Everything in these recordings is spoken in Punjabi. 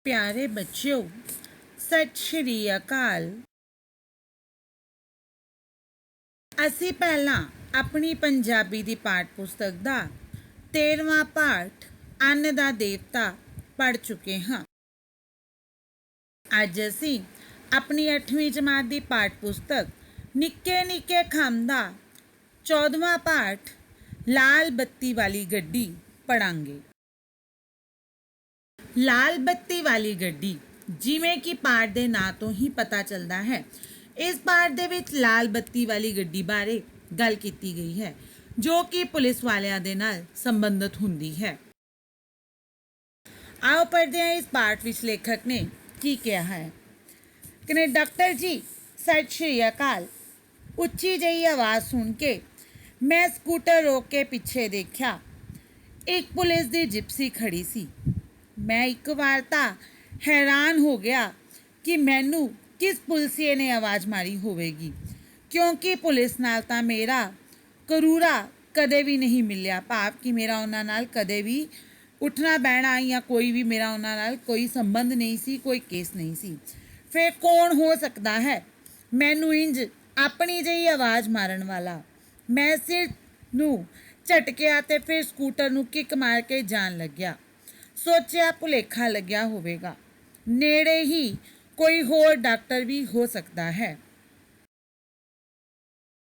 प्यारे बच्चों, सत श्री अकाल। ਅਸੀਂ ਪਹਿਲਾਂ ਆਪਣੀ ਪੰਜਾਬੀ ਦੀ ਪਾਠ ਪੁਸਤਕ ਦਾ 13ਵਾਂ ਪਾਠ ਅੰਨ ਦਾ ਦੇਵਤਾ ਪੜ੍ਹ ਚੁੱਕੇ ਹਾਂ। ਅੱਜ ਅਸੀਂ ਆਪਣੀ 8ਵੀਂ ਜਮਾਤ ਦੀ ਪਾਠ ਪੁਸਤਕ ਨਿੱਕੇ ਨਿੱਕੇ ਖੰਭ ਦਾ 14ਵਾਂ ਪਾਠ ਲਾਲ ਬੱਤੀ ਵਾਲੀ ਗੱਡੀ ਪੜਾਂਗੇ। ਲਾਲ ਬੱਤੀ ਵਾਲੀ ਗੱਡੀ, ਜਿਵੇਂ ਕਿ ਪਾਠ ਦੇ ਨਾਂ ਤੋਂ ਹੀ ਪਤਾ ਚੱਲਦਾ ਹੈ, ਇਸ ਪਾਠ ਦੇ ਵਿੱਚ ਲਾਲ ਬੱਤੀ ਵਾਲੀ ਗੱਡੀ ਬਾਰੇ ਗੱਲ ਕੀਤੀ ਗਈ ਹੈ, ਜੋ ਕਿ ਪੁਲਿਸ ਵਾਲਿਆਂ ਦੇ ਨਾਲ ਸੰਬੰਧਿਤ ਹੁੰਦੀ ਹੈ। ਆਓ ਪੜ੍ਹਦੇ ਹਾਂ ਇਸ ਪਾਠ ਵਿੱਚ ਲੇਖਕ ਨੇ ਕੀ ਕਿਹਾ ਹੈ। ਕਹਿੰਦੇ, ਡਾਕਟਰ ਜੀ ਸਤਿ ਸ਼੍ਰੀ ਅਕਾਲ। ਉੱਚੀ ਜਿਹੀ ਆਵਾਜ਼ ਸੁਣ ਕੇ ਮੈਂ ਸਕੂਟਰ ਰੋਕ ਕੇ ਪਿੱਛੇ ਦੇਖਿਆ। ਇੱਕ ਪੁਲਿਸ ਦੀ ਜਿਪਸੀ ਖੜੀ ਸੀ। ਮੈਂ ਇੱਕ ਵਾਰ ਤਾਂ ਹੈਰਾਨ ਹੋ ਗਿਆ ਕਿ ਮੈਨੂੰ ਕਿਸ ਪੁਲਿਸੀਏ ਨੇ ਆਵਾਜ਼ ਮਾਰੀ ਹੋਵੇਗੀ, ਕਿਉਂਕਿ ਪੁਲਿਸ ਨਾਲ ਤਾਂ ਮੇਰਾ ਕਰੂਰਾ ਕਦੇ ਵੀ ਨਹੀਂ ਮਿਲਿਆ। ਭਾਵ ਕਿ ਮੇਰਾ ਉਹਨਾਂ ਨਾਲ ਕਦੇ ਵੀ ਉੱਠਣਾ ਬਹਿਣਾ ਜਾਂ ਕੋਈ ਵੀ ਮੇਰਾ ਉਹਨਾਂ ਨਾਲ ਕੋਈ ਸੰਬੰਧ ਨਹੀਂ ਸੀ, ਕੋਈ ਕੇਸ ਨਹੀਂ ਸੀ। ਫਿਰ ਕੌਣ ਹੋ ਸਕਦਾ ਹੈ ਮੈਨੂੰ ਇੰਜ ਆਪਣੀ ਜਿਹੀ ਆਵਾਜ਼ ਮਾਰਨ ਵਾਲਾ। ਮੈਂ ਸਿਰ ਨੂੰ ਝਟਕਿਆ ਤੇ ਫਿਰ ਸਕੂਟਰ ਨੂੰ ਕਿੱਕ ਮਾਰ ਕੇ ਜਾਣ ਲੱਗਿਆ। ਸੋਚਿਆ ਭੁਲੇਖਾ ਲੱਗਿਆ ਹੋਵੇਗਾ, ਨੇੜੇ ਹੀ ਕੋਈ ਹੋਰ ਡਾਕਟਰ ਵੀ ਹੋ ਸਕਦਾ ਹੈ।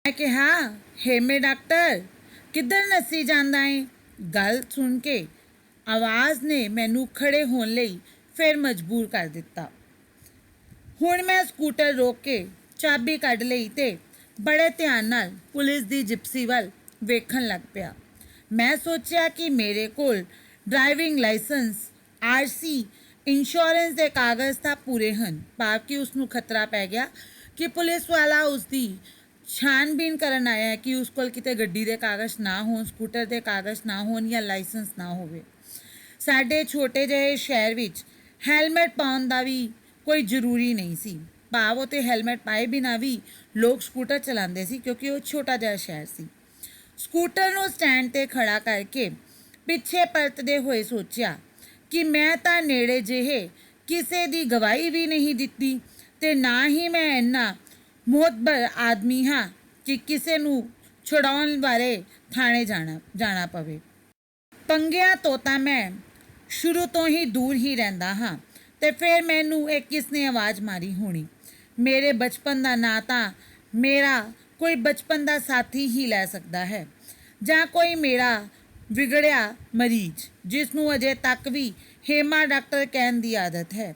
ਮੈਂ ਕਿਹਾ, ਹੇਮੇ ਡਾਕਟਰ ਕਿੱਧਰ ਨੱਸੀ ਜਾਂਦਾ ਏ? ਗੱਲ ਸੁਣ ਕੇ ਆਵਾਜ਼ ਨੇ ਮੈਨੂੰ ਖੜੇ ਹੋਣ ਲਈ ਫਿਰ ਮਜਬੂਰ ਕਰ ਦਿੱਤਾ। ਹੁਣ ਮੈਂ ਸਕੂਟਰ ਰੋਕ ਕੇ ਚਾਬੀ ਕੱਢ ਲਈ ਤੇ ਬੜੇ ਧਿਆਨ ਨਾਲ ਪੁਲਿਸ ਦੀ ਜਿਪਸੀ ਵੱਲ ਵੇਖਣ ਲੱਗ ਪਿਆ। ਮੈਂ ਸੋਚਿਆ ਕਿ ਮੇਰੇ ਕੋਲ ਡਰਾਈਵਿੰਗ ਲਾਇਸੈਂਸ, ਆਰਸੀ, ਇੰਸ਼ੋਰੈਂਸ ਦੇ ਕਾਗਜ਼ ਤਾਂ ਪੂਰੇ ਹਨ। ਭਾਵ ਕਿ ਉਸਨੂੰ ਖਤਰਾ ਪੈ ਗਿਆ ਕਿ ਪੁਲਿਸ ਵਾਲਾ ਉਸਦੀ ਛਾਣਬੀਨ ਕਰਨ ਆਇਆ ਹੈ ਕਿ ਉਸ ਕੋਲ ਕਿਤੇ ਗੱਡੀ ਦੇ ਕਾਗਜ਼ ਨਾ ਹੋਣ, ਸਕੂਟਰ ਦੇ ਕਾਗਜ਼ ਨਾ ਹੋਣ ਜਾਂ ਲਾਇਸੈਂਸ ਨਾ ਹੋਵੇ। ਸਾਡੇ ਛੋਟੇ ਜਿਹੇ ਸ਼ਹਿਰ ਵਿੱਚ ਹੈਲਮਟ ਪਾਉਣ ਦਾ ਵੀ ਕੋਈ ਜ਼ਰੂਰੀ ਨਹੀਂ ਸੀ। ਭਾਵ ਉੱਥੇ ਹੈਲਮਟ ਪਾਏ ਬਿਨਾਂ ਵੀ ਲੋਕ ਸਕੂਟਰ ਚਲਾਉਂਦੇ ਸੀ, ਕਿਉਂਕਿ ਉਹ ਛੋਟਾ ਜਿਹਾ ਸ਼ਹਿਰ ਸੀ। ਸਕੂਟਰ ਨੂੰ ਸਟੈਂਡ 'ਤੇ ਖੜਾ ਕਰਕੇ ਪਿੱਛੇ ਪਰਤਦੇ ਹੋਏ ਸੋਚਿਆ ਕਿ ਮੈਂ ਤਾਂ ਨੇੜੇ ਜਿਹੇ ਕਿਸੇ ਦੀ ਗਵਾਹੀ ਵੀ ਨਹੀਂ ਦਿੱਤੀ ਤੇ ਨਾ ਹੀ ਮੈਂ ਇੰਨਾ ਮੋਹਤਬਰ ਆਦਮੀ ਹਾਂ ਕਿ ਕਿਸੇ ਨੂੰ ਛੁਡਾਉਣ ਬਾਰੇ ਥਾਣੇ ਜਾਣਾ ਪਵੇ। ਪੰਗਿਆਂ ਤੋਂ ਤਾਂ ਮੈਂ ਸ਼ੁਰੂ ਤੋਂ ਹੀ ਦੂਰ ਹੀ ਰਹਿੰਦਾ ਹਾਂ ਤੇ ਫਿਰ ਮੈਨੂੰ ਇਹ ਕਿਸ ਨੇ ਆਵਾਜ਼ ਮਾਰੀ ਹੋਣੀ? ਮੇਰੇ ਬਚਪਨ ਦਾ ਨਾਂ ਤਾਂ ਮੇਰਾ ਕੋਈ ਬਚਪਨ ਦਾ ਸਾਥੀ ਹੀ ਲੈ ਸਕਦਾ ਹੈ, ਜਾਂ ਕੋਈ ਮੇਰਾ ਵਿਗੜਿਆ ਮਰੀਜ਼, ਜਿਸ ਨੂੰ ਅਜੇ ਤੱਕ ਵੀ ਹੇਮਾ ਡਾਕਟਰ ਕਹਿਣ ਦੀ ਆਦਤ ਹੈ।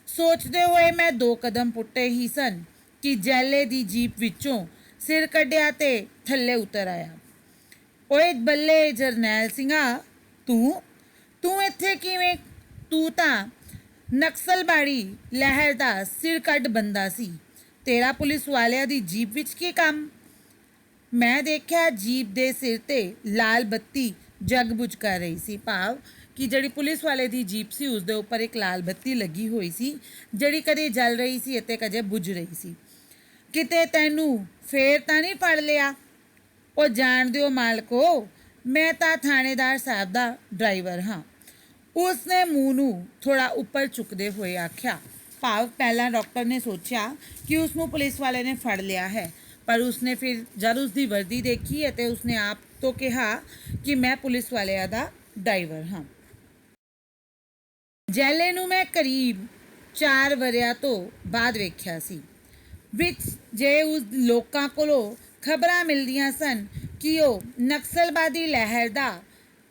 ਸੋਚਦੇ ਹੋਏ ਮੈਂ 2 ਕਦਮ ਪੁੱਟੇ ਹੀ ਸਨ ਕਿ ਜੈਲੇ ਦੀ ਜੀਪ ਵਿੱਚੋਂ ਸਿਰ ਕੱਢਿਆ ਤੇ ਥੱਲੇ ਉਤਰ ਆਇਆ। ਓਏ ਬੱਲੇ ਜਰਨੈਲ ਸਿੰਘਾ, ਤੂੰ ਇੱਥੇ ਕਿਵੇਂ? ਤੂੰ ਤਾਂ ਨਕਸਲਬਾੜੀ ਲਹਿਰ ਦਾ ਸਿਰ ਕੱਢ ਬੰਦਾ ਸੀ। ਤੇਰਾ ਪੁਲਿਸ ਵਾਲਿਆਂ ਦੀ ਜੀਪ ਵਿੱਚ ਕੀ ਕੰਮ? ਮੈਂ ਦੇਖਿਆ ਜੀਪ ਦੇ ਸਿਰ ਤੇ ਲਾਲ ਬੱਤੀ ਜਗਬੁਝ ਕਰ ਰਹੀ ਸੀ। ਭਾਵ ਕਿ ਜਿਹੜੀ ਪੁਲਿਸ ਵਾਲੇ ਦੀ ਜੀਪ ਸੀ ਉਸ ਦੇ ਉੱਪਰ ਇੱਕ ਲਾਲ ਬੱਤੀ ਲੱਗੀ ਹੋਈ ਸੀ, ਜਿਹੜੀ ਕਦੇ ਜਲ ਰਹੀ ਸੀ ਅਤੇ ਕਦੇ ਬੁਝ ਰਹੀ ਸੀ। ਕਿਤੇ ਤੈਨੂੰ ਫੇਰ ਤਾਂ ਨਹੀਂ ਫੜ ਲਿਆ? ਉਹ ਜਾਣ ਦਿਓ ਮਾਲਕੋ, ਮੈਂ ਤਾਂ ਥਾਣੇਦਾਰ ਸਾਹਿਬ ਦਾ ਡਰਾਈਵਰ ਹਾਂ। ਉਸਨੇ ਮੂੰਹ ਨੂੰ ਥੋੜ੍ਹਾ ਉੱਪਰ ਚੁੱਕਦੇ ਹੋਏ ਆਖਿਆ। ਭਾਵ ਪਹਿਲਾਂ ਡਾਕਟਰ ਨੇ ਸੋਚਿਆ ਕਿ ਉਸਨੂੰ ਪੁਲਿਸ ਵਾਲੇ ਨੇ ਫੜ ਲਿਆ ਹੈ, ਪਰ ਉਸਨੇ ਫਿਰ ਜਦ ਉਸਦੀ ਵਰਦੀ ਦੇਖੀ ਅਤੇ ਉਸਨੇ ਆਪ ਤੋਂ ਕਿਹਾ ਕਿ ਮੈਂ ਪੁਲਿਸ ਵਾਲਿਆਂ ਦਾ ਡਰਾਈਵਰ ਹਾਂ। ਜੈਲੇ ਨੂੰ ਮੈਂ ਕਰੀਬ 4 ਵਰ੍ਹਿਆਂ ਤੋਂ ਬਾਅਦ ਵੇਖਿਆ ਸੀ। ਵਿੱਚ ਜੇ ਉਸ ਲੋਕਾਂ ਕੋਲੋਂ ਖਬਰਾਂ ਮਿਲਦੀਆਂ ਸਨ ਕਿ ਉਹ ਨਕਸਲਵਾਦੀ ਲਹਿਰ ਦਾ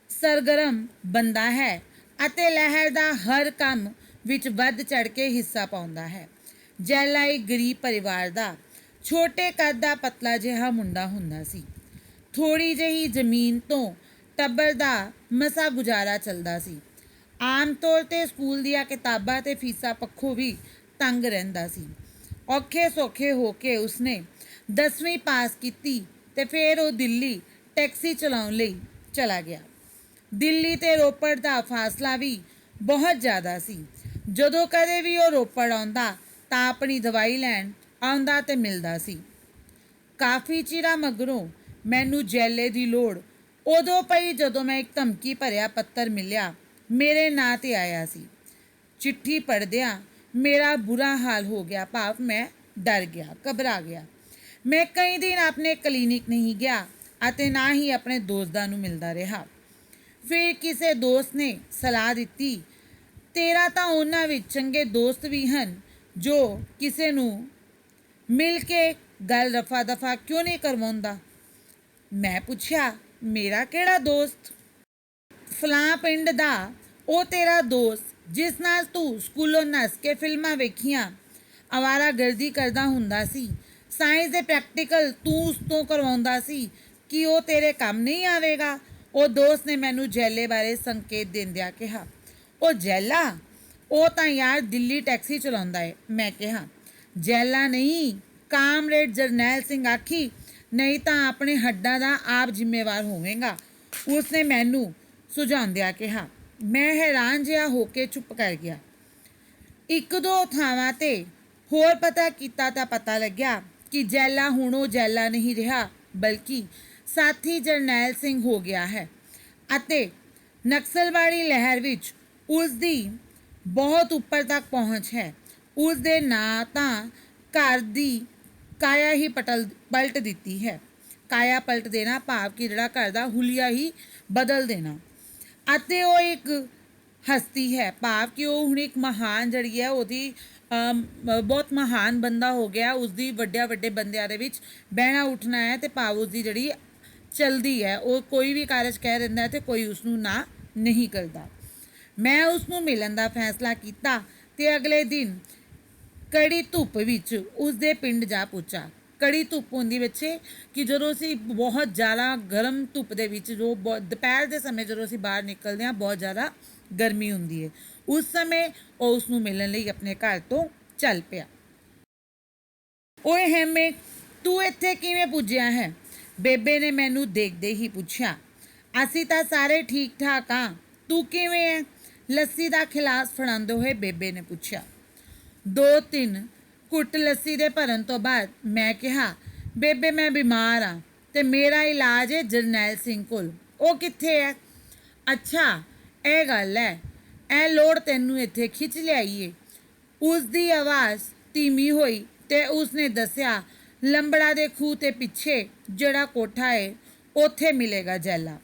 ਸਰਗਰਮ ਬੰਦਾ ਹੈ ਅਤੇ ਲਹਿਰ ਦਾ ਹਰ ਕੰਮ ਵਿੱਚ ਵੱਧ ਚੜ੍ਹ ਕੇ ਹਿੱਸਾ ਪਾਉਂਦਾ ਹੈ। ਜੈਲਾ ਇੱਕ ਗਰੀਬ ਪਰਿਵਾਰ ਦਾ ਛੋਟੇ ਕੱਦ ਦਾ ਪਤਲਾ ਜਿਹਾ ਮੁੰਡਾ ਹੁੰਦਾ ਸੀ। ਥੋੜ੍ਹੀ ਜਿਹੀ ਜ਼ਮੀਨ ਤੋਂ ਟੱਬਰ ਦਾ ਮਸਾਂ ਗੁਜ਼ਾਰਾ ਚੱਲਦਾ ਸੀ। ਆਮ ਤੌਰ 'ਤੇ ਸਕੂਲ ਦੀਆਂ ਕਿਤਾਬਾਂ ਅਤੇ ਫੀਸਾਂ ਪੱਖੋਂ ਵੀ ਤੰਗ ਰਹਿੰਦਾ ਸੀ। ਔਖੇ ਸੌਖੇ ਹੋ ਕੇ ਉਸਨੇ 10ਵੀਂ ਪਾਸ ਕੀਤੀ ਤੇ ਫਿਰ ਉਹ ਦਿੱਲੀ ਟੈਕਸੀ ਚਲਾਉਣ ਲਈ ਚਲਾ ਗਿਆ। ਦਿੱਲੀ ਤੇ ਰੋਪੜ ਦਾ ਫਾਸਲਾ ਵੀ ਬਹੁਤ ਜ਼ਿਆਦਾ ਸੀ। ਜਦੋਂ ਕਦੇ ਵੀ ਉਹ ਰੋਪੜ ਆਉਂਦਾ ਤਾਂ ਆਪਣੀ ਦਵਾਈ ਲੈਣ ਆਉਂਦਾ ਤੇ ਮਿਲਦਾ ਸੀ। ਕਾਫੀ ਚਿਰਾਂ ਮਗਰੋਂ ਮੈਨੂੰ ਜੈਲੇ ਦੀ ਲੋੜ ਉਦੋਂ ਪਈ ਜਦੋਂ ਮੈਂ ਇੱਕ ਧਮਕੀ ਭਰਿਆ ਪੱਤਰ ਮਿਲਿਆ ਮੇਰੇ ਨਾਂ 'ਤੇ ਆਇਆ ਸੀ। चिट्ठी पढ़दिया मेरा बुरा हाल हो गया, भाव मैं डर गया, घबरा गया। मैं कई दिन अपने क्लीनिक नहीं गया ਅਤੇ ਨਾ ਹੀ ਆਪਣੇ ਦੋਸਤਾਂ ਨੂੰ ਮਿਲਦਾ ਰਿਹਾ। ਫਿਰ ਕਿਸੇ ਦੋਸਤ ਨੇ ਸਲਾਹ ਦਿੱਤੀ, ਤੇਰਾ ਤਾਂ ਉਹਨਾਂ ਵਿੱਚ ਚੰਗੇ ਦੋਸਤ ਵੀ ਹਨ ਜੋ ਕਿਸੇ ਨੂੰ ਮਿਲ ਕੇ ਗੱਲ ਰਫਾ ਦਫਾ ਕਿਉਂ ਨਹੀਂ ਕਰਵਾਉਂਦਾ। ਮੈਂ ਪੁੱਛਿਆ, ਮੇਰਾ ਕਿਹੜਾ ਦੋਸਤ? ਫਲਾਂ ਪਿੰਡ ਦਾ ਉਹ ਤੇਰਾ ਦੋਸਤ ਜਿਸ ਨਾਲ ਤੂੰ ਸਕੂਲੋਂ ਨੱਸ ਕੇ ਫਿਲਮਾਂ ਵੇਖੀਆਂ, ਅਵਾਰਾਗਰਦੀ ਕਰਦਾ ਹੁੰਦਾ ਸੀ, ਸਾਇੰਸ ਦੇ ਪ੍ਰੈਕਟੀਕਲ ਤੂੰ ਉਸ ਤੋਂ ਕਰਵਾਉਂਦਾ ਸੀ, ਕਿ ਉਹ ਤੇਰੇ ਕੰਮ ਨਹੀਂ ਆਵੇਗਾ। ਉਹ ਦੋਸਤ ਨੇ ਮੈਨੂੰ ਜੈਲੇ ਬਾਰੇ ਸੰਕੇਤ ਦਿੰਦਿਆਂ ਕਿਹਾ। ਉਹ ਜੈਲਾ? ਉਹ ਤਾਂ ਯਾਰ ਦਿੱਲੀ ਟੈਕਸੀ ਚਲਾਉਂਦਾ ਹੈ। ਮੈਂ ਕਿਹਾ, ਜੈਲਾ ਨਹੀਂ, ਕਾਮਰੇਡ ਜਰਨੈਲ ਸਿੰਘ ਆਖੀ, ਨਹੀਂ ਤਾਂ ਆਪਣੇ ਹੱਡਾਂ ਦਾ ਆਪ ਜ਼ਿੰਮੇਵਾਰ ਹੋਵੇਗਾ, ਉਸਨੇ ਮੈਨੂੰ ਸੁਝਾਉਂਦਿਆਂ ਕਿਹਾ। ਮੈਂ ਹੈਰਾਨ ਜਿਹਾ ਹੋ ਕੇ ਚੁੱਪ ਕਰ ਗਿਆ। ਇੱਕ ਦੋ ਥਾਵਾਂ 'ਤੇ ਹੋਰ ਪਤਾ ਕੀਤਾ ਤਾਂ ਪਤਾ ਲੱਗਿਆ ਕਿ ਜੈਲਾ ਹੁਣ ਉਹ ਜੈਲਾ ਨਹੀਂ ਰਿਹਾ, ਬਲਕਿ ਸਾਥੀ ਜਰਨੈਲ ਸਿੰਘ ਹੋ ਗਿਆ ਹੈ ਅਤੇ ਨਕਸਲਵਾੜੀ ਲਹਿਰ ਵਿੱਚ ਉਸ ਦੀ ਬਹੁਤ ਉੱਪਰ ਤੱਕ ਪਹੁੰਚ ਹੈ। ਉਸ ਦੇ ਨਾਂ ਤਾਂ ਘਰ ਦੀ ਕਾਇਆ ਹੀ ਪਲਟ ਦਿੱਤੀ ਹੈ। ਕਾਇਆ ਪਲਟ ਦੇਣਾ ਭਾਵ ਕਿ ਜਿਹੜਾ ਘਰ ਦਾ ਹੁਲੀਆ ਹੀ ਬਦਲ ਦੇਣਾ। ਅਤੇ ਉਹ ਇੱਕ ਹਸਤੀ ਹੈ, ਭਾਵ ਕਿ ਉਹ ਹੁਣ ਇੱਕ ਮਹਾਨ ਜਿਹੜੀ ਹੈ ਉਹਦੀ ਬਹੁਤ ਮਹਾਨ ਬੰਦਾ ਹੋ ਗਿਆ। ਉਸਦੀ ਵੱਡੇ ਬੰਦਿਆਂ ਦੇ ਵਿੱਚ ਬਹਿਣਾ ਉੱਠਣਾ ਹੈ ਅਤੇ ਭਾਵ ਉਸਦੀ ਜਿਹੜੀ ਚਲਦੀ ਹੈ, ਉਹ ਕੋਈ ਵੀ ਕਾਰਜ ਕਹਿ ਦਿੰਦਾ ਅਤੇ ਕੋਈ ਉਸਨੂੰ ਨਾ ਨਹੀਂ ਕਰਦਾ। ਮੈਂ ਉਸਨੂੰ ਮਿਲਣ ਦਾ ਫੈਸਲਾ ਕੀਤਾ ਅਤੇ ਅਗਲੇ ਦਿਨ ਕੜੀ ਧੁੱਪ ਵਿੱਚ ਉਸਦੇ ਪਿੰਡ ਜਾ ਪਹੁੰਚਾ। ਕੜੀ ਧੁੱਪ ਹੁੰਦੀ ਬੱਚੇ ਕਿ ਜਦੋਂ ਅਸੀਂ ਬਹੁਤ ਜ਼ਿਆਦਾ ਗਰਮ ਧੁੱਪ ਦੇ ਵਿੱਚ ਜੋ ਦੁਪਹਿਰ ਦੇ ਸਮੇਂ ਜਦੋਂ ਅਸੀਂ ਬਾਹਰ ਨਿਕਲਦੇ ਹਾਂ ਬਹੁਤ ਜ਼ਿਆਦਾ ਗਰਮੀ ਹੁੰਦੀ ਹੈ, ਉਸ ਸਮੇਂ ਉਹ ਉਸਨੂੰ ਮਿਲਣ ਲਈ ਆਪਣੇ ਘਰ ਤੋਂ ਚੱਲ ਪਿਆ। ਓਏ ਹੈਮੇ, ਤੂੰ ਇੱਥੇ ਕਿਵੇਂ ਪੁੱਜਿਆ ਹੈ? ਬੇਬੇ ਨੇ ਮੈਨੂੰ ਦੇਖਦੇ ਹੀ ਪੁੱਛਿਆ। ਅਸੀਂ ਤਾਂ ਸਾਰੇ ਠੀਕ ਠਾਕ ਹਾਂ, ਤੂੰ ਕਿਵੇਂ ਹੈ? ਲੱਸੀ ਦਾ ਖਿਲਾਸ ਫੜਾਉਂਦੇ ਹੋਏ ਬੇਬੇ ਨੇ ਪੁੱਛਿਆ। 2-3 ਘੁੱਟ ਲੱਸੀ ਦੇ ਭਰਨ ਤੋਂ ਬਾਅਦ ਮੈਂ ਕਿਹਾ, ਬੇਬੇ ਮੈਂ ਬਿਮਾਰ ਹਾਂ ਅਤੇ ਮੇਰਾ ਇਲਾਜ ਹੈ ਜਰਨੈਲ ਸਿੰਘ ਕੋਲ। ਉਹ ਕਿੱਥੇ ਹੈ? ਅੱਛਾ ਇਹ ਗੱਲ ਹੈ, ਇਹ ਲੋੜ ਤੈਨੂੰ ਇੱਥੇ ਖਿੱਚ ਲਿਆਈਏ। ਉਸ ਦੀ ਆਵਾਜ਼ ਧੀਮੀ ਹੋਈ ਅਤੇ ਉਸਨੇ ਦੱਸਿਆ, ਲੰਬੜਾ ਦੇ ਖੂਹ 'ਤੇ ਪਿੱਛੇ ਜਿਹੜਾ ਕੋਠਾ ਹੈ ਉੱਥੇ ਮਿਲੇਗਾ ਜੈਲਾ।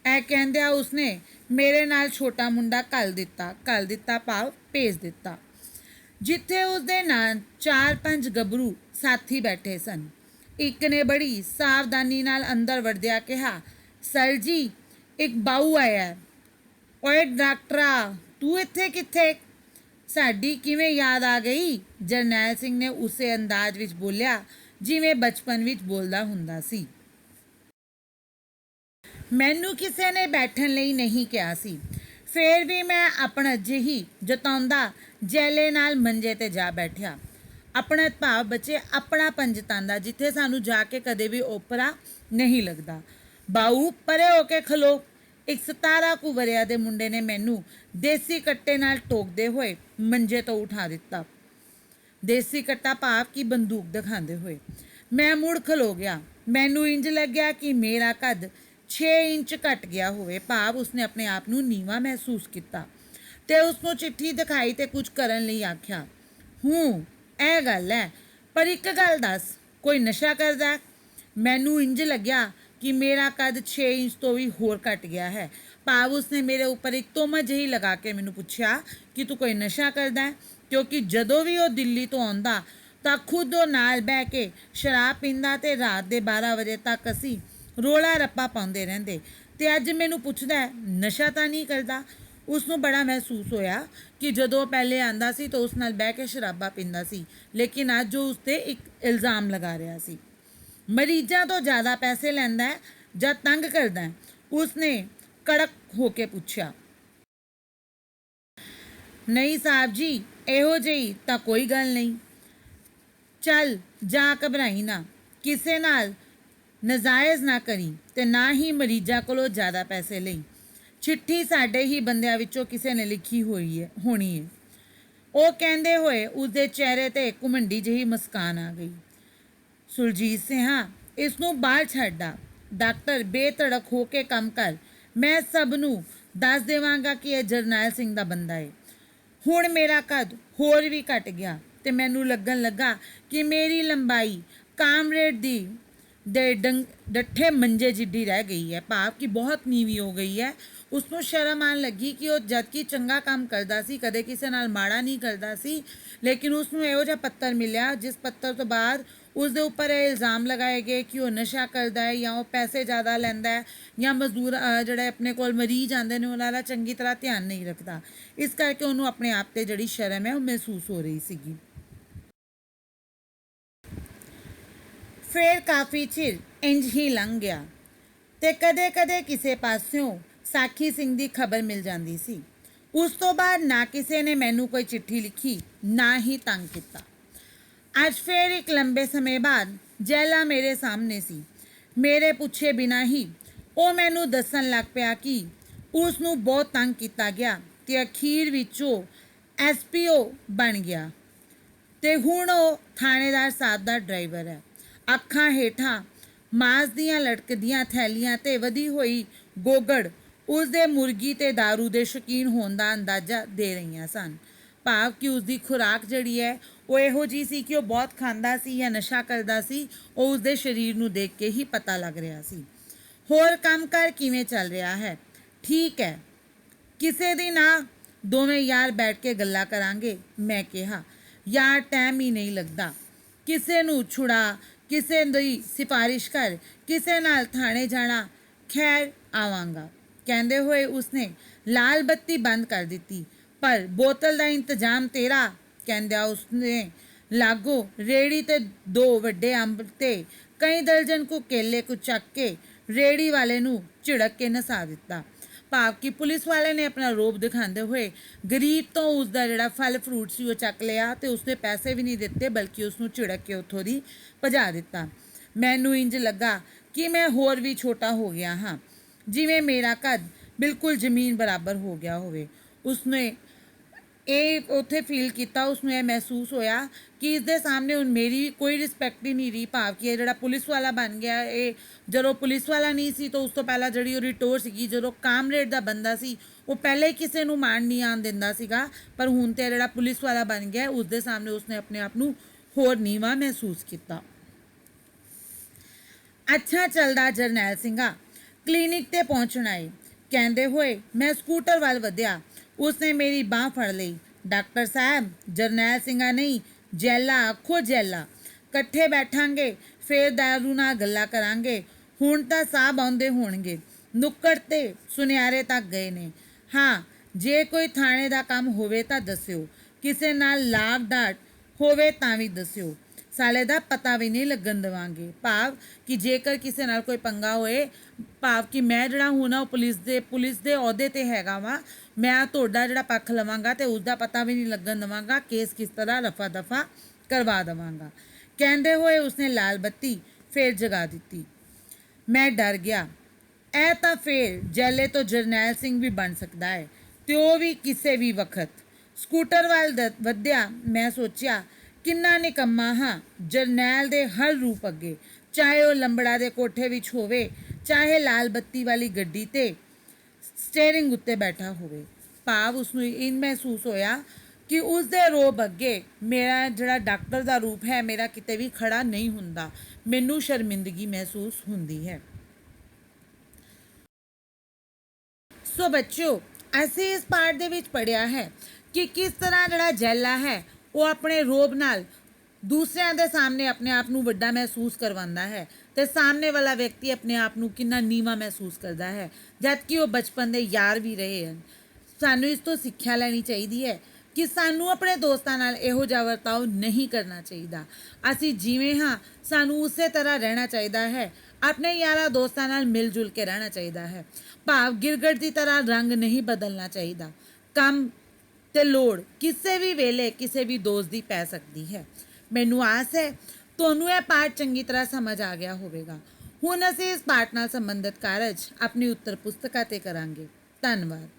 ਇਹ ਕਹਿੰਦਿਆਂ ਉਸਨੇ ਮੇਰੇ ਨਾਲ ਛੋਟਾ ਮੁੰਡਾ ਘੱਲ ਦਿੱਤਾ ਭਾਵ ਭੇਜ ਦਿੱਤਾ, ਜਿੱਥੇ ਉਸਦੇ ਨਾਲ 4-5 ਗੱਭਰੂ ਸਾਥੀ ਬੈਠੇ ਸਨ। ਇੱਕ ਨੇ ਬੜੀ ਸਾਵਧਾਨੀ ਨਾਲ ਅੰਦਰ ਵੜਦਿਆਂ ਕਿਹਾ, ਸਰ ਜੀ ਇੱਕ ਬਾਊ ਆਇਆ। ਓਏ ਡਾਕਟਰਾ, ਤੂੰ ਇੱਥੇ ਕਿੱਥੇ? ਸਾਡੀ ਕਿਵੇਂ ਯਾਦ ਆ ਗਈ? ਜਰਨੈਲ ਸਿੰਘ ਨੇ ਉਸੇ ਅੰਦਾਜ਼ ਵਿੱਚ ਬੋਲਿਆ ਜਿਵੇਂ ਬਚਪਨ ਵਿੱਚ ਬੋਲਦਾ ਹੁੰਦਾ ਸੀ। ਮੈਨੂੰ ਕਿਸੇ ਨੇ ਬੈਠਣ ਲਈ ਨਹੀਂ ਕਿਹਾ ਸੀ, ਫਿਰ ਵੀ ਮੈਂ ਆਪਣਾ ਜਿਹੀ ਜਤਾਉਂਦਾ ਜੈਲੇ ਨਾਲ ਮੰਜੇ 'ਤੇ ਜਾ ਬੈਠਿਆ। ਆਪਣਾ ਭਾਵ ਬੱਚੇ ਆਪਣਾਪਨ ਜਤਾਉਂਦਾ, ਜਿੱਥੇ ਸਾਨੂੰ ਜਾ ਕੇ ਕਦੇ ਵੀ ਓਪਰਾ ਨਹੀਂ ਲੱਗਦਾ। ਬਾਊ ਪਰੇ ਹੋ ਕੇ ਖਲੋ। ਇੱਕ 17 ਕੁ ਵਰ੍ਹਿਆਂ ਦੇ ਮੁੰਡੇ ਨੇ ਮੈਨੂੰ ਦੇਸੀ ਕੱਟੇ ਨਾਲ ਟੋਕਦੇ ਹੋਏ ਮੰਜੇ ਤੋਂ ਉਠਾ ਦਿੱਤਾ। ਦੇਸੀ ਕੱਟਾ ਭਾਵ ਕਿ ਬੰਦੂਕ ਦਿਖਾਉਂਦੇ ਹੋਏ ਮੈਂ ਮੁੜ ਖਲੋ ਗਿਆ। ਮੈਨੂੰ ਇੰਜ ਲੱਗਿਆ ਕਿ ਮੇਰਾ ਕੱਦ 6 ਇੰਚ ਘਟ ਗਿਆ ਹੋਵੇ, ਭਾਵ ਉਸਨੇ ਆਪਣੇ ਆਪ ਨੂੰ ਨੀਵਾਂ ਮਹਿਸੂਸ ਕੀਤਾ ਅਤੇ ਉਸਨੂੰ ਚਿੱਠੀ ਦਿਖਾਈ ਅਤੇ ਕੁਝ ਕਰਨ ਲਈ ਆਖਿਆ। ਇਹ ਗੱਲ ਹੈ, ਪਰ ਇੱਕ ਗੱਲ ਦੱਸ, ਕੋਈ ਨਸ਼ਾ ਕਰਦਾ? ਮੈਨੂੰ ਇੰਜ ਲੱਗਿਆ ਕਿ ਮੇਰਾ ਕੱਦ 6 ਇੰਚ ਤੋਂ ਵੀ ਹੋਰ ਘਟ ਗਿਆ ਹੈ, ਭਾਵ ਉਸਨੇ ਮੇਰੇ ਉੱਪਰ ਇੱਕ ਤੋਹਮਤ ਜਿਹੀ ਲਗਾ ਕੇ ਮੈਨੂੰ ਪੁੱਛਿਆ ਕਿ ਤੂੰ ਕੋਈ ਨਸ਼ਾ ਕਰਦਾ ਹੈ, ਕਿਉਂਕਿ ਜਦੋਂ ਵੀ ਉਹ ਦਿੱਲੀ ਤੋਂ ਆਉਂਦਾ ਤਾਂ ਖੁਦ ਉਹ ਨਾਲ ਬਹਿ ਕੇ ਸ਼ਰਾਬ ਪੀਂਦਾ ਅਤੇ ਰਾਤ ਦੇ 12 ਵਜੇ ਤੱਕ ਅਸੀਂ ਰੋਲਾ ਰੱਪਾ ਪਾਉਂਦੇ ਰਹਿੰਦੇ, ਅਤੇ ਅੱਜ ਮੈਨੂੰ ਪੁੱਛਦਾ ਨਸ਼ਾ ਤਾਂ ਨਹੀਂ ਕਰਦਾ। ਉਸਨੂੰ ਬੜਾ ਮਹਿਸੂਸ ਹੋਇਆ ਕਿ ਜਦੋਂ ਪਹਿਲੇ ਆਉਂਦਾ ਸੀ ਤਾਂ ਉਸ ਨਾਲ ਬਹਿ ਕੇ ਸ਼ਰਾਬਾਂ ਪੀਂਦਾ ਸੀ, ਲੇਕਿਨ ਅੱਜ ਉਹ ਉਸ 'ਤੇ ਇੱਕ ਇਲਜ਼ਾਮ ਲਗਾ ਰਿਹਾ ਸੀ। ਮਰੀਜ਼ਾਂ ਤੋਂ ਜ਼ਿਆਦਾ ਪੈਸੇ ਲੈਂਦਾ ਹੈ ਜਾਂ ਤੰਗ ਕਰਦਾ ਹੈ? ਉਸਨੇ ਕੜਕ ਹੋ ਕੇ ਪੁੱਛਿਆ। ਨਹੀਂ ਸਾਹਿਬ ਜੀ, ਇਹੋ ਜਿਹੀ ਤਾਂ ਕੋਈ ਗੱਲ ਨਹੀਂ। ਚੱਲ ਜਾ, ਘਬਰਾਈ ਨਾ, ਕਿਸੇ ਨਾਲ ਨਜਾਇਜ਼ ਨਾ ਕਰੀ ਅਤੇ ਨਾ ਹੀ ਮਰੀਜ਼ਾਂ ਕੋਲੋਂ ਜ਼ਿਆਦਾ ਪੈਸੇ ਲਈ। ਚਿੱਠੀ ਸਾਡੇ ਹੀ ਬੰਦਿਆਂ ਵਿੱਚੋਂ ਕਿਸੇ ਨੇ ਲਿਖੀ ਹੋਣੀ ਹੈ। ਉਹ ਕਹਿੰਦੇ ਹੋਏ ਉਸਦੇ ਚਿਹਰੇ 'ਤੇ ਘੁਮੰਡੀ ਜਿਹੀ ਮੁਸਕਾਨ ਆ ਗਈ। ਸੁਰਜੀਤ ਸਿੰਘਾ, ਇਸ ਨੂੰ ਬਾਹਰ ਛੱਡ ਆ। ਡਾਕਟਰ ਬੇਧੜਕ ਹੋ ਕੇ ਕੰਮ ਕਰ। ਮੈਂ ਸਭ ਨੂੰ ਦੱਸ ਦੇਵਾਂਗਾ ਕਿ ਇਹ ਜਰਨੈਲ ਸਿੰਘ ਦਾ ਬੰਦਾ ਹੈ। ਹੁਣ ਮੇਰਾ ਕੱਦ ਹੋਰ ਵੀ ਘਟ ਗਿਆ ਤੇ ਮੈਨੂੰ ਲੱਗਣ ਲੱਗਾ ਕਿ ਮੇਰੀ ਲੰਬਾਈ ਕਾਮਰੇਡ ਦੀ ਦੇ ਡੱਠੇ ਮੰਜੇ ਜਿੱਡੀ ਰਹਿ ਗਈ ਹੈ, ਭਾਵ ਕਿ ਬਹੁਤ ਨੀਵੀਂ ਹੋ ਗਈ ਹੈ। ਉਸਨੂੰ ਸ਼ਰਮ ਆਉਣ ਲੱਗੀ ਕਿ ਉਹ ਜਦ ਕਿ ਚੰਗਾ ਕੰਮ ਕਰਦਾ ਸੀ, ਕਦੇ ਕਿਸੇ ਨਾਲ ਮਾੜਾ ਨਹੀਂ ਕਰਦਾ ਸੀ, ਲੇਕਿਨ ਉਸਨੂੰ ਇਹੋ ਜਿਹਾ ਪੱਤਰ ਮਿਲਿਆ ਜਿਸ ਪੱਤਰ ਤੋਂ ਬਾਅਦ ਉਸ ਦੇ ਉੱਪਰ ਇਹ ਇਲਜ਼ਾਮ ਲਗਾਏ ਗਏ ਕਿ ਉਹ ਨਸ਼ਾ ਕਰਦਾ ਹੈ ਜਾਂ ਉਹ ਪੈਸੇ ਜ਼ਿਆਦਾ ਲੈਂਦਾ ਹੈ ਜਾਂ ਮਜ਼ਦੂਰ ਜਿਹੜੇ ਆਪਣੇ ਕੋਲ ਮਰੀਜ਼ ਆਉਂਦੇ ਨੇ ਉਹਨਾਂ ਦਾ ਚੰਗੀ ਤਰ੍ਹਾਂ ਧਿਆਨ ਨਹੀਂ ਰੱਖਦਾ। ਇਸ ਕਰਕੇ ਉਹਨੂੰ ਆਪਣੇ ਆਪ 'ਤੇ ਜਿਹੜੀ ਸ਼ਰਮ ਹੈ ਉਹ ਮਹਿਸੂਸ ਹੋ ਰਹੀ ਸੀਗੀ। ਫਿਰ ਕਾਫੀ ਚਿਰ ਇੰਜ ਹੀ ਲੰਘ ਗਿਆ ਤੇ ਕਦੇ-ਕਦੇ ਕਿਸੇ ਪਾਸਿਓਂ ਸਾਖੀ ਸਿੰਘ ਦੀ ਖਬਰ ਮਿਲ ਜਾਂਦੀ ਸੀ। ਉਸ ਤੋਂ ਬਾਅਦ ਨਾ ਕਿਸੇ ਨੇ ਮੈਨੂੰ ਕੋਈ ਚਿੱਠੀ ਲਿਖੀ, ਨਾ ਹੀ ਤੰਗ ਕੀਤਾ। ਅੱਜ ਫਿਰ ਇੱਕ ਲੰਬੇ ਸਮੇਂ ਬਾਅਦ ਜੈਲਾ ਮੇਰੇ ਸਾਹਮਣੇ ਸੀ। ਮੇਰੇ ਪੁੱਛੇ ਬਿਨਾਂ ਹੀ ਉਹ ਮੈਨੂੰ ਦੱਸਣ ਲੱਗ ਪਿਆ ਕਿ ਉਸ ਨੂੰ ਬਹੁਤ ਤੰਗ ਕੀਤਾ ਗਿਆ ਤੇ ਅਖੀਰ ਵਿੱਚ ਉਹ SPO ਬਣ ਗਿਆ ਤੇ ਹੁਣ ਉਹ ਥਾਣੇਦਾਰ ਸਾਹਿਬ ਦਾ ਡਰਾਈਵਰ ਹੈ। ਅੱਖਾਂ ਹੇਠਾਂ ਮਾਸ ਦੀਆਂ ਲਟਕਦੀਆਂ ਥੈਲੀਆਂ ਤੇ ਵਧੀ ਹੋਈ ਗੋਗੜ ਉਸ ਦੇ ਮੁਰਗੀ ਤੇ ਦਾਰੂ ਦੇ ਸ਼ੌਕੀਨ ਹੋਣ ਦਾ ਅੰਦਾਜ਼ਾ ਦੇ ਰਹੀਆਂ ਸਨ, ਭਾਵ ਕਿ ਉਸ ਦੀ ਖੁਰਾਕ ਜਿਹੜੀ ਹੈ ਉਹ ਇਹੋ ਜਿਹੀ ਸੀ ਕਿ ਉਹ ਬਹੁਤ ਖਾਂਦਾ ਸੀ ਜਾਂ ਨਸ਼ਾ ਕਰਦਾ ਸੀ। ਉਹ ਉਸ ਦੇ ਸਰੀਰ ਨੂੰ ਦੇਖ ਕੇ ਹੀ ਪਤਾ ਲੱਗ ਰਿਹਾ ਸੀ। ਹੋਰ ਕੰਮਕਾਰ ਕਿਵੇਂ ਚੱਲ ਰਿਹਾ ਹੈ? ਠੀਕ ਹੈ, ਕਿਸੇ ਦਿਨ ਆ ਦੋਵੇਂ ਯਾਰ ਬੈਠ ਕੇ ਗੱਲਾਂ ਕਰਾਂਗੇ। ਮੈਂ ਕਿਹਾ, ਯਾਰ ਟਾਈਮ ਹੀ ਨਹੀਂ ਲੱਗਦਾ, ਕਿਸੇ ਨੂੰ ਛੁੜਾ, ਕਿਸੇ ਦੀ ਸਿਫਾਰਿਸ਼ ਕਰ, ਕਿਸੇ ਨਾਲ ਥਾਣੇ ਜਾਣਾ। ਖੈਰ ਆਵਾਂਗਾ, ਕਹਿੰਦੇ ਹੋਏ ਉਸਨੇ ਲਾਲ ਬੱਤੀ ਬੰਦ ਕਰ ਦਿੱਤੀ। ਪਰ ਬੋਤਲ ਦਾ ਇੰਤਜ਼ਾਮ ਤੇਰਾ, ਕਹਿੰਦਿਆਂ ਉਸਨੇ ਲਾਗੋ ਰੇੜੀ ਤੇ 2 ਵੱਡੇ ਅੰਬ ਤੇ ਕਈ ਦਰਜਨ ਕੁ ਕੇਲੇ ਕੁ ਚੱਕ ਕੇ ਰੇੜੀ ਵਾਲੇ ਨੂੰ ਝਿੜਕ ਕੇ ਨਸਾ ਦਿੱਤਾ, ਭਾਵ ਕਿ ਪੁਲਿਸ ਵਾਲੇ ਨੇ ਆਪਣਾ ਰੋਬ ਦਿਖਾਉਂਦੇ ਹੋਏ ਗਰੀਬ ਤੋਂ ਉਸ ਦਾ ਜਿਹੜਾ ਫਲ ਫਰੂਟ ਸੀ ਉਹ ਚੱਕ ਲਿਆ ਤੇ ਉਸਨੇ ਪੈਸੇ ਵੀ ਨਹੀਂ ਦਿੱਤੇ, ਬਲਕਿ ਉਸਨੂੰ ਝਿੜਕ ਕੇ ਉੱਥੋਂ ਦੀ ਭਜਾ ਦਿੱਤਾ। ਮੈਨੂੰ ਇੰਜ ਲੱਗਾ ਕਿ ਮੈਂ ਹੋਰ ਵੀ ਛੋਟਾ ਹੋ ਗਿਆ ਹਾਂ, ਜਿਵੇਂ ਮੇਰਾ ਕੱਦ ਬਿਲਕੁਲ ਜ਼ਮੀਨ ਬਰਾਬਰ ਹੋ ਗਿਆ ਹੋਵੇ। ਉਸਨੇ ਇਹ ਉੱਥੇ ਫੀਲ ਕੀਤਾ, ਉਸਨੂੰ ਇਹ ਮਹਿਸੂਸ ਹੋਇਆ ਕਿ ਇਸ ਦੇ ਸਾਹਮਣੇ ਹੁਣ ਮੇਰੀ ਕੋਈ ਰਿਸਪੈਕਟ ਹੀ ਨਹੀਂ ਰਹੀ, ਭਾਵ ਕਿ ਇਹ ਜਿਹੜਾ ਪੁਲਿਸ ਵਾਲਾ ਬਣ ਗਿਆ, ਇਹ ਜਦੋਂ ਪੁਲਿਸ ਵਾਲਾ ਨਹੀਂ ਸੀ ਤਾਂ ਉਸ ਤੋਂ ਪਹਿਲਾਂ ਜਿਹੜੀ ਉਹਦੀ ਟੋਰ ਸੀਗੀ, ਜਦੋਂ ਕਾਮਰੇਡ ਦਾ ਬੰਦਾ ਸੀ ਉਹ ਪਹਿਲੇ ਹੀ ਕਿਸੇ ਨੂੰ ਮਾਣ ਨਹੀਂ ਆਉਣ ਦਿੰਦਾ ਸੀਗਾ, ਪਰ ਹੁਣ ਤੇ ਜਿਹੜਾ ਪੁਲਿਸ ਵਾਲਾ ਬਣ ਗਿਆ ਉਸ ਦੇ ਸਾਹਮਣੇ ਉਸਨੇ ਆਪਣੇ ਆਪ ਨੂੰ ਹੋਰ ਨੀਵਾਂ ਮਹਿਸੂਸ ਕੀਤਾ। ਅੱਛਾ ਚੱਲਦਾ ਜਰਨੈਲ ਸਿੰਘਾ, ਕਲੀਨਿਕ ਤੇ ਪਹੁੰਚਣਾ ਏ, ਕਹਿੰਦੇ ਹੋਏ ਮੈਂ ਸਕੂਟਰ ਵੱਲ ਵਧਿਆ। ਉਸਨੇ ਮੇਰੀ ਬਾਂਹ ਫੜ ਲਈ। ਡਾਕਟਰ ਸਾਹਿਬ, ਜਰਨੈਲ ਸਿੰਘਾ ਨਹੀਂ, ਜੈਲਾ ਆਖੋ, ਜੈਲਾ। ਇਕੱਠੇ ਬੈਠਾਂਗੇ, ਫਿਰ ਦਾਰੂ ਨਾਲ ਗੱਲਾਂ ਕਰਾਂਗੇ। ਹੁਣ ਤਾਂ ਸਾਹਬ ਆਉਂਦੇ ਹੋਣਗੇ। ਨੁੱਕੜ ਤੇ ਸੁਨਿਆਰੇ ਤੱਕ ਗਏ ਨੇ। ਹਾਂ, ਜੇ ਕੋਈ ਥਾਣੇ ਦਾ ਕੰਮ ਹੋਵੇ ਤਾਂ ਦੱਸਿਓ, ਕਿਸੇ ਨਾਲ ਲਾਗ ਡਾਟ ਹੋਵੇ ਤਾਂ ਵੀ ਦੱਸਿਓ। ਸਾਲੇ ਦਾ ਪਤਾ ਵੀ ਨਹੀਂ ਲੱਗਣ ਦੇਵਾਂਗੇ, ਭਾਵ ਕਿ ਜੇਕਰ ਕਿਸੇ ਨਾਲ ਕੋਈ ਪੰਗਾ ਹੋਏ, ਭਾਵ ਕਿ ਮੈਂ ਜਿਹੜਾ ਹੁਣ ਉਹ ਪੁਲਿਸ ਦੇ ਅਹੁਦੇ 'ਤੇ ਹੈਗਾ ਵਾ, ਮੈਂ ਤੁਹਾਡਾ ਜਿਹੜਾ ਪੱਖ ਲਵਾਂਗਾ ਤੇ ਉਸ ਦਾ ਪਤਾ ਵੀ ਨਹੀਂ ਲੱਗਣ ਦੇਵਾਂਗਾ, ਕੇਸ ਕਿਸ ਤਰ੍ਹਾਂ ਰਫਾ ਦਫਾ ਕਰਵਾ ਦੇਵਾਂਗਾ। ਕਹਿੰਦੇ ਹੋਏ ਉਸਨੇ ਲਾਲ ਬੱਤੀ ਫਿਰ ਜਗਾ ਦਿੱਤੀ। ਮੈਂ ਡਰ ਗਿਆ। ਇਹ ਤਾਂ ਫਿਰ ਜੈਲੇ ਤੋਂ ਜਰਨੈਲ ਸਿੰਘ ਵੀ ਬਣ ਸਕਦਾ ਹੈ, ਤੇ ਉਹ ਵੀ ਕਿਸੇ ਵੀ ਵਕਤ। ਸਕੂਟਰ ਵੱਲ ਵਧਿਆ। ਮੈਂ ਸੋਚਿਆ, ਕਿੰਨਾ ਨਿਕੰਮਾ ਹਾਂ ਜਰਨੈਲ ਦੇ ਹਰ ਰੂਪ ਅੱਗੇ, ਚਾਹੇ ਉਹ ਲੰਬੜਾ ਦੇ ਕੋਠੇ ਵਿੱਚ ਹੋਵੇ, ਚਾਹੇ ਲਾਲ ਬੱਤੀ ਵਾਲੀ ਗੱਡੀ ਤੇ ਸਟੀਅਰਿੰਗ ਉੱਤੇ ਬੈਠਾ ਹੋਵੇ। ਭਾਵ ਉਸਨੂੰ ਇਹ ਮਹਿਸੂਸ ਹੋਇਆ ਕਿ ਉਸ ਦੇ ਰੋਬ ਅੱਗੇ ਮੇਰਾ ਜਿਹੜਾ ਡਾਕਟਰ ਦਾ ਰੂਪ ਹੈ ਮੇਰਾ ਕਿਤੇ ਵੀ ਖੜਾ ਨਹੀਂ ਹੁੰਦਾ। ਮੈਨੂੰ ਸ਼ਰਮਿੰਦਗੀ ਮਹਿਸੂਸ ਹੁੰਦੀ ਹੈ। ਸੋ ਬੱਚਿਓ, ਅਸੀਂ ਇਸ ਪਾਠ ਦੇ ਵਿੱਚ ਪੜ੍ਹਿਆ ਹੈ ਕਿ ਕਿਸ ਤਰ੍ਹਾਂ ਜਿਹੜਾ ਜੈਲਾ ਹੈ ਉਹ ਆਪਣੇ ਰੋਬ ਨਾਲ ਦੂਸਰਿਆਂ ਦੇ ਸਾਹਮਣੇ ਆਪਣੇ ਆਪ ਨੂੰ ਵੱਡਾ ਮਹਿਸੂਸ ਕਰਵਾਉਂਦਾ ਹੈ ਤੇ ਸਾਹਮਣੇ ਵਾਲਾ ਵਿਅਕਤੀ ਆਪਣੇ ਆਪ ਨੂੰ ਕਿੰਨਾ ਨੀਵਾਂ ਮਹਿਸੂਸ ਕਰਦਾ ਹੈ, ਜਦ ਕਿ ਉਹ ਬਚਪਨ ਦੇ ਯਾਰ ਵੀ ਰਹੇ ਹਨ। ਸਾਨੂੰ ਇਸ ਤੋਂ ਸਿੱਖਿਆ ਲੈਣੀ ਚਾਹੀਦੀ ਹੈ ਕਿ ਸਾਨੂੰ ਆਪਣੇ ਦੋਸਤਾਂ ਨਾਲ ਇਹੋ ਜਿਹਾ ਵਰਤਾਓ ਨਹੀਂ ਕਰਨਾ ਚਾਹੀਦਾ। ਅਸੀਂ ਜਿਵੇਂ ਹਾਂ ਸਾਨੂੰ ਉਸੇ ਤਰ੍ਹਾਂ ਰਹਿਣਾ ਚਾਹੀਦਾ ਹੈ। ਆਪਣੇ ਯਾਰਾਂ ਦੋਸਤਾਂ ਨਾਲ ਮਿਲ ਜੁਲ ਕੇ ਰਹਿਣਾ ਚਾਹੀਦਾ ਹੈ, ਭਾਵ ਗਿਰਗਟ ਦੀ ਤਰ੍ਹਾਂ ਰੰਗ ਨਹੀਂ ਬਦਲਣਾ ਚਾਹੀਦਾ। ਕੰਮ ਤੇ ਲੋੜ ਕਿਸੇ ਵੀ ਵੇਲੇ ਕਿਸੇ ਵੀ ਦੋਸਤ ਦੀ ਪੈ ਸਕਦੀ ਹੈ। ਮੈਨੂੰ ਆਸ ਹੈ ਤੁਹਾਨੂੰ ਇਹ ਪਾਠ ਚੰਗੀ ਤਰ੍ਹਾਂ ਸਮਝ ਆ ਗਿਆ ਹੋਵੇਗਾ। ਹੁਣ ਅਸੀਂ ਇਸ ਪਾਠ ਨਾਲ ਸੰਬੰਧਿਤ ਕਾਰਜ ਆਪਣੀ ਉੱਤਰ ਪੁਸਤਕਾਂ ਤੇ ਕਰਾਂਗੇ। ਧੰਨਵਾਦ।